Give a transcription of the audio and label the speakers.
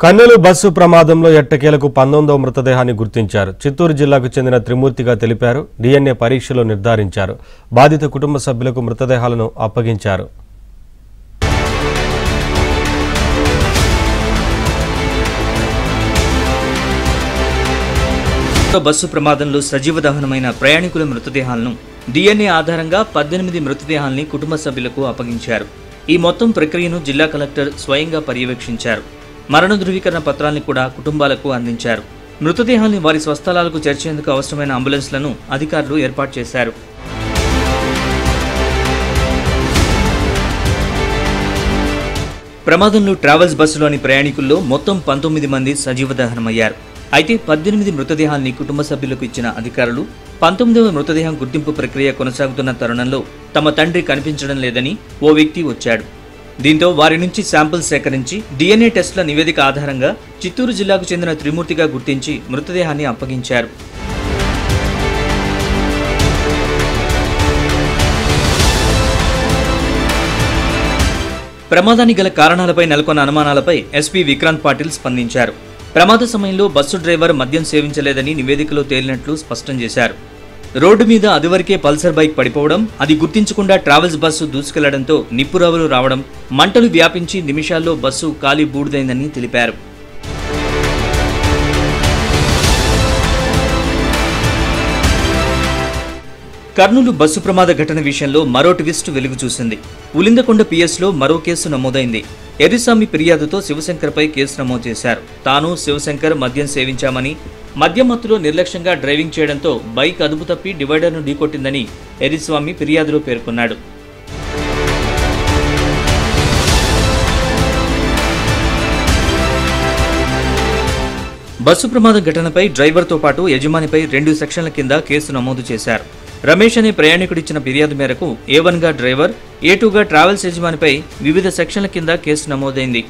Speaker 1: Kurnool bus ప్రమాదంలో ఎట్టకేలకు 19వ మృతదేహాన్ని గుర్తించారు. చిత్తూరు జిల్లాకు చెందిన త్రిమూర్తిగా తెలిపారు. DNA పరీక్షలో నిర్ధారించారు. బాధిత కుటుంబ సభ్యులకు మృతదేహాలను అప్పగించారు.
Speaker 2: బస్సు ప్రమాదంలో సజీవ దహనమైన ప్రయాణికుల మృతదేహాలను DNA ఆధారంగా 18 మృతదేహాల్ని కుటుంబ సభ్యులకు అప్పగించారు. ఈ మొత్తం ప్రక్రియను జిల్లా కలెక్టర్ స్వయంగా పర్యవేక్షించారు. మరణ ధృవీకరణ పత్రాల్ని కూడా కుటుంబాలకు అందించారు. మృతదేహాల్ని వారి స్వస్థలాలకు చేర్చేందుకు అవసరమైన అంబులెన్స్లను అధికారులు ఏర్పాటు చేశారు. ప్రమాదంలో ట్రావెల్స్ బస్సులోని ప్రయాణికుల్లో మొత్తం 19 మంది సజీవ దహనమయ్యారు. అయితే 18 మృతదేహాల్ని కుటుంబ సభ్యులకు ఇచ్చిన అధికారులు 19వ మృతదేహం గుర్తింపు ప్రక్రియ కొనసాగుతున్న తరుణంలో తమ తండ్రి కనిపించడం లేదని ఓ వ్యక్తి వచ్చాడు. దీంతో వారి నుంచి శాంపిల్స్ సేకరించి DNA టెస్టుల నివేదిక ఆధారంగా చిత్తూరు జిల్లాకు చెందిన త్రిమూర్తిగా గుర్తించి మృతదేహాన్ని అప్పగించారు. ప్రమాదానికి గల కారణాలపై నెలకొన్న అనుమానాలపై ఎస్పీ విక్రాంత్ పాటిల్ స్పందించారు. ప్రమాద సమయంలో బస్సు డ్రైవర్ మద్యం సేవించలేదని నివేదికలో తేలినట్లు స్పష్టం చేశారు. రోడ్డు మీద అదివరకే పల్సర్ బైక్ పడిపోవడం, అది గుర్తించకుండా ట్రావెల్స్ బస్సు దూసుకెళ్లడంతో నిప్పురవ్వలు రావడం, మంటలు వ్యాపించి నిమిషాల్లో బస్సు కాలి బూడిదైందని తెలిపారు. కర్నూలు బస్సు ప్రమాద ఘటన విషయంలో మరో ట్విస్ట్ వెలుగు చూసింది. ఉలిందకొండ పిఎస్లో మరో కేసు నమోదైంది. ఎర్రిస్వామి ఫిర్యాదుతో శివశంకర్పై కేసు నమోదు చేశారు. తాను శివశంకర్ మద్యం సేవించామని, మద్యం మత్తులో నిర్లక్ష్యంగా డ్రైవింగ్ చేయడంతో బైక్ అదుపు తప్పి డివైడర్ను ఢీకొట్టిందని ఎర్రిస్వామి ఫిర్యాదులో పేర్కొన్నాడు. బస్సు ప్రమాద ఘటనపై డ్రైవర్తో పాటు యజమానిపై 2 సెక్షన్ల కింద కేసు నమోదు చేశారు. రమేష్ అనే ప్రయాణికుడిచ్చిన ఫిర్యాదు మేరకు A1గా డ్రైవర్, A2గా ట్రావెల్స్ యజమానిపై వివిధ సెక్షన్ల కింద కేసు నమోదైంది.